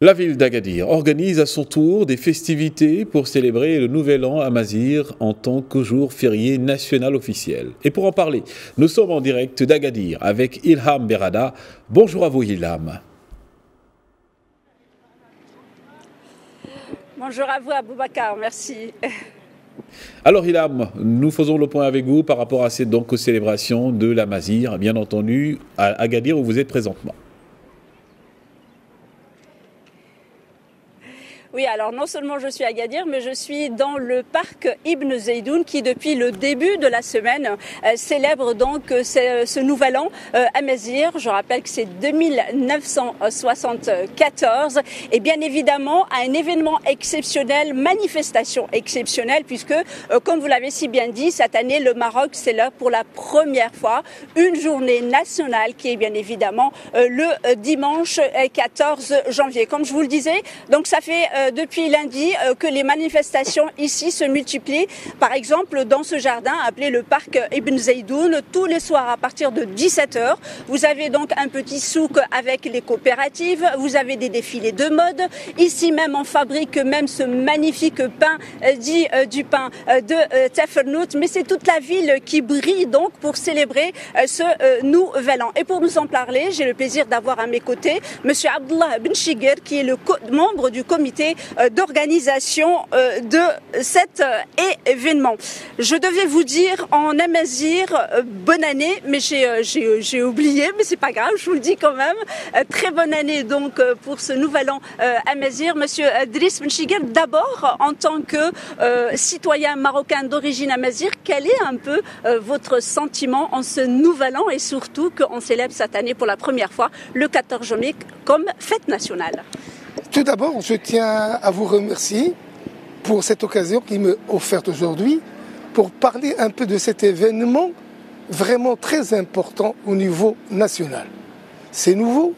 La ville d'Agadir organise à son tour des festivités pour célébrer le Nouvel An amazigh en tant que jour férié national officiel. Et pour en parler, nous sommes en direct d'Agadir avec Ilham Berada. Bonjour à vous Ilham. Bonjour à vous Aboubacar, merci. Alors Ilham, nous faisons le point avec vous par rapport à cette célébration de l'amazigh, bien entendu, à Agadir où vous êtes présentement. Oui, alors non seulement je suis à Agadir, mais je suis dans le parc Ibn Zaydoun qui, depuis le début de la semaine, célèbre donc ce nouvel an amazigh. Je rappelle que c'est 2974 et bien évidemment un événement exceptionnel, manifestation exceptionnelle, puisque, comme vous l'avez si bien dit, cette année, le Maroc célèbre pour la première fois une journée nationale qui est bien évidemment le dimanche 14 janvier. Comme je vous le disais, donc ça fait depuis lundi que les manifestations ici se multiplient. Par exemple, dans ce jardin appelé le parc Ibn Zaydoun, tous les soirs à partir de 17h, vous avez donc un petit souk avec les coopératives, vous avez des défilés de mode. Ici même, on fabrique même ce magnifique pain dit du pain de Tafernout, mais c'est toute la ville qui brille donc pour célébrer ce nouvel an. Et pour nous en parler, j'ai le plaisir d'avoir à mes côtés Monsieur Abdullah Ben Chiguer, qui est le membre du comité d'organisation de cet événement. Je devais vous dire en amazigh bonne année, mais j'ai oublié, mais c'est pas grave, je vous le dis quand même. Très bonne année donc pour ce nouvel an amazigh. Monsieur Driss Ben Chiguer, d'abord en tant que citoyen marocain d'origine amazigh, quel est un peu votre sentiment en ce nouvel an et surtout qu'on célèbre cette année pour la première fois le 14 janvier comme fête nationale? Tout d'abord, je tiens à vous remercier pour cette occasion qui m'est offerte aujourd'hui pour parler un peu de cet événement vraiment très important au niveau national. C'est nouveau?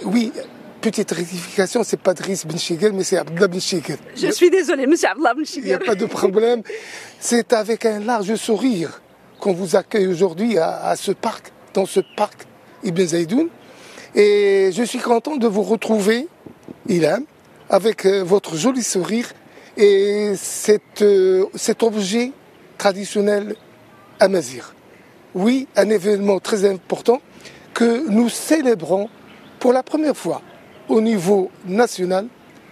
Oui, petite rectification, c'est pas Driss Ben Chiguer, mais c'est Abdullah Ben Chiguer. Je suis désolé, monsieur Abdullah Ben Chiguer. Il n'y a pas de problème. C'est avec un large sourire qu'on vous accueille aujourd'hui à ce parc, dans ce parc Ibn Zaydoun. Et je suis content de vous retrouver, Ilham, avec votre joli sourire et cet objet traditionnel amazigh. Oui, un événement très important que nous célébrons pour la première fois au niveau national,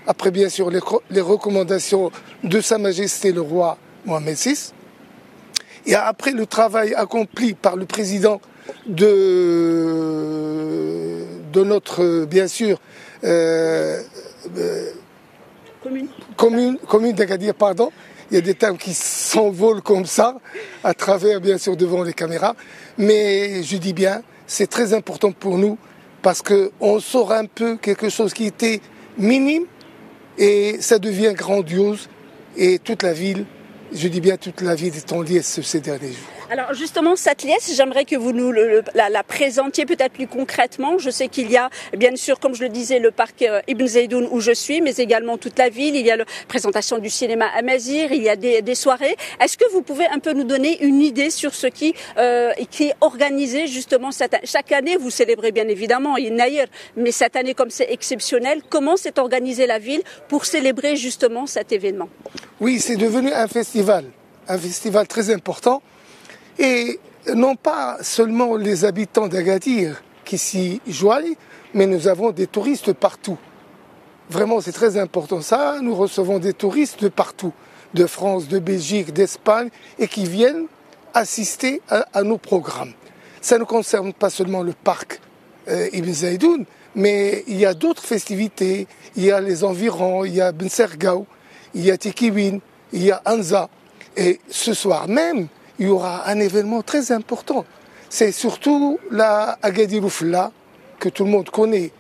après bien sûr les recommandations de Sa Majesté le roi Mohamed VI, et après le travail accompli par le président de notre, bien sûr, commune d'Agadir, pardon. Il y a des termes qui s'envolent comme ça, à travers, bien sûr, devant les caméras. Mais je dis bien, c'est très important pour nous, parce qu'on sort un peu quelque chose qui était minime, et ça devient grandiose, et toute la ville, je dis bien toute la ville est en liesse ces derniers jours. Alors justement, cette liesse, j'aimerais que vous nous la présentiez peut-être plus concrètement. Je sais qu'il y a, bien sûr, comme je le disais, le parc Ibn Zaydoun où je suis, mais également toute la ville. Il y a la présentation du cinéma amazigh, il y a des soirées. Est-ce que vous pouvez un peu nous donner une idée sur ce qui est organisé justement chaque année? Vous célébrez bien évidemment Naïr, mais cette année, comme c'est exceptionnel, comment s'est organisée la ville pour célébrer justement cet événement? Oui, c'est devenu un festival très important. Et non pas seulement les habitants d'Agadir qui s'y joignent, mais nous avons des touristes partout. Vraiment, c'est très important ça. Nous recevons des touristes de partout, de France, de Belgique, d'Espagne, et qui viennent assister à nos programmes. Ça ne concerne pas seulement le parc Ibn Zaydoun, mais il y a d'autres festivités. Il y a les environs, il y a Ben Sergaou, il y a Tikiwin, il y a Anza. Et ce soir même, il y aura un événement très important. C'est surtout la Agadir Oufla, que tout le monde connaît.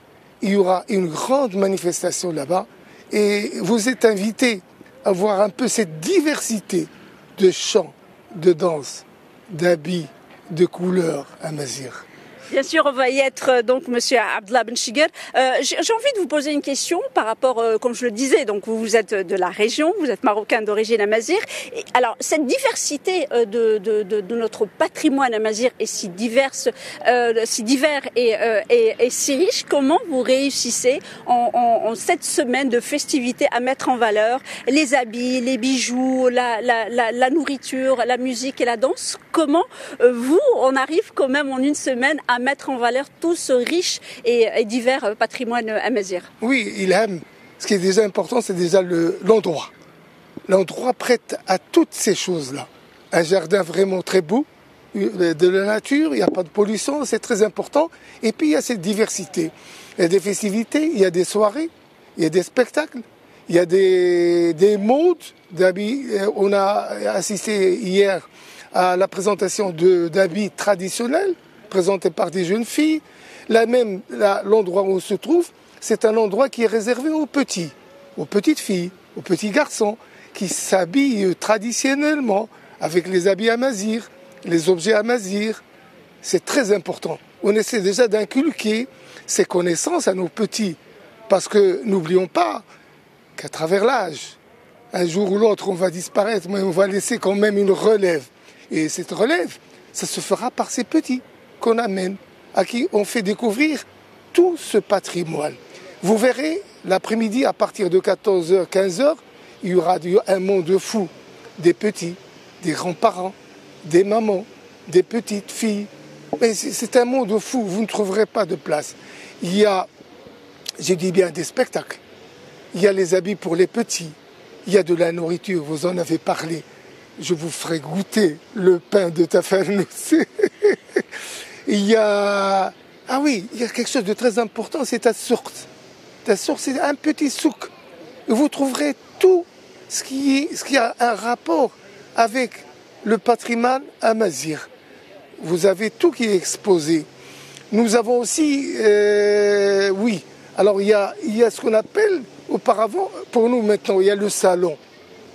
Il y aura une grande manifestation là-bas. Et vous êtes invités à voir un peu cette diversité de chants, de danses, d'habits, de couleurs amazigh. Bien sûr, on va y être donc, Monsieur Abdellah Benchiger. J'ai envie de vous poser une question par rapport, comme je le disais, donc vous êtes de la région, vous êtes marocain d'origine amazigh. Alors, cette diversité de notre patrimoine amazigh est si diverse, si divers et si riche. Comment vous réussissez en cette semaine de festivités à mettre en valeur les habits, les bijoux, la nourriture, la musique et la danse? Comment on arrive quand même en une semaine à mettre en valeur tout ce riche et divers patrimoine amazigh? Oui, Ilham, ce qui est déjà important, c'est déjà l'endroit. L'endroit prête à toutes ces choses-là. Un jardin vraiment très beau, de la nature, il n'y a pas de pollution, c'est très important. Et puis il y a cette diversité. Il y a des festivités, il y a des soirées, il y a des spectacles, il y a des modes d'habits. On a assisté hier à la présentation d'habits traditionnels présentés par des jeunes filles. Là même, l'endroit où on se trouve, c'est un endroit qui est réservé aux petits, aux petites filles, aux petits garçons qui s'habillent traditionnellement avec les habits amazirs, les objets amazirs. C'est très important. On essaie déjà d'inculquer ces connaissances à nos petits parce que n'oublions pas qu'à travers l'âge, un jour ou l'autre, on va disparaître, mais on va laisser quand même une relève. Et cette relève, ça se fera par ces petits qu'on amène, à qui on fait découvrir tout ce patrimoine. Vous verrez, l'après-midi, à partir de 14h, 15h, il y aura un monde fou. Des petits, des grands-parents, des mamans, des petites filles. Mais c'est un monde fou, vous ne trouverez pas de place. Il y a, je dis bien, des spectacles. Il y a les habits pour les petits. Il y a de la nourriture, vous en avez parlé. Je vous ferai goûter le pain de Tafarnous. Il y a... Ah oui, il y a quelque chose de très important, c'est Tassourt. Tassourt, c'est un petit souk. Vous trouverez tout ce qui a un rapport avec le patrimoine amazigh. Vous avez tout qui est exposé. Nous avons aussi... oui, alors il y a ce qu'on appelle... Auparavant, pour nous maintenant, il y a le salon.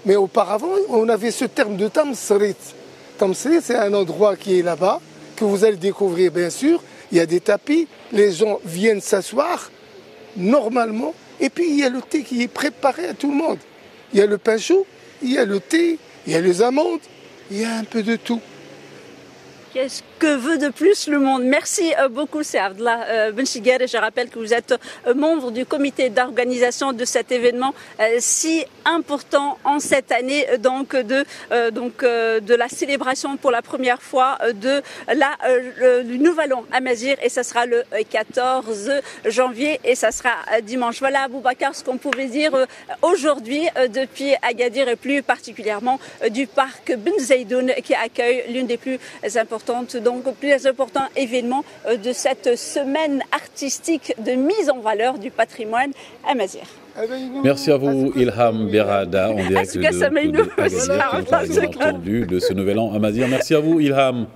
Mais auparavant, on avait ce terme de Tamsrit. Tamsrit, c'est un endroit qui est là-bas, que vous allez découvrir bien sûr. Il y a des tapis, les gens viennent s'asseoir normalement. Et puis il y a le thé qui est préparé à tout le monde. Il y a le pain chaud, il y a le thé, il y a les amandes, il y a un peu de tout. Qu'est-ce que veut de plus le monde? Merci beaucoup, c'est Abdellah Benchiger. Et je rappelle que vous êtes membre du comité d'organisation de cet événement si important en cette année, donc de la célébration pour la première fois du Nouvel An amazigh, et ça sera le 14 janvier et ça sera dimanche. Voilà, Boubacar, ce qu'on pouvait dire aujourd'hui depuis Agadir et plus particulièrement du parc Ben Zaidoun qui accueille l'une des plus importantes, donc plus important événement de cette semaine artistique de mise en valeur du patrimoine amazigh. Merci à vous, Ilham Berada, en direct de Agadir, entendu de ce Nouvel An amazigh. Merci à vous, Ilham.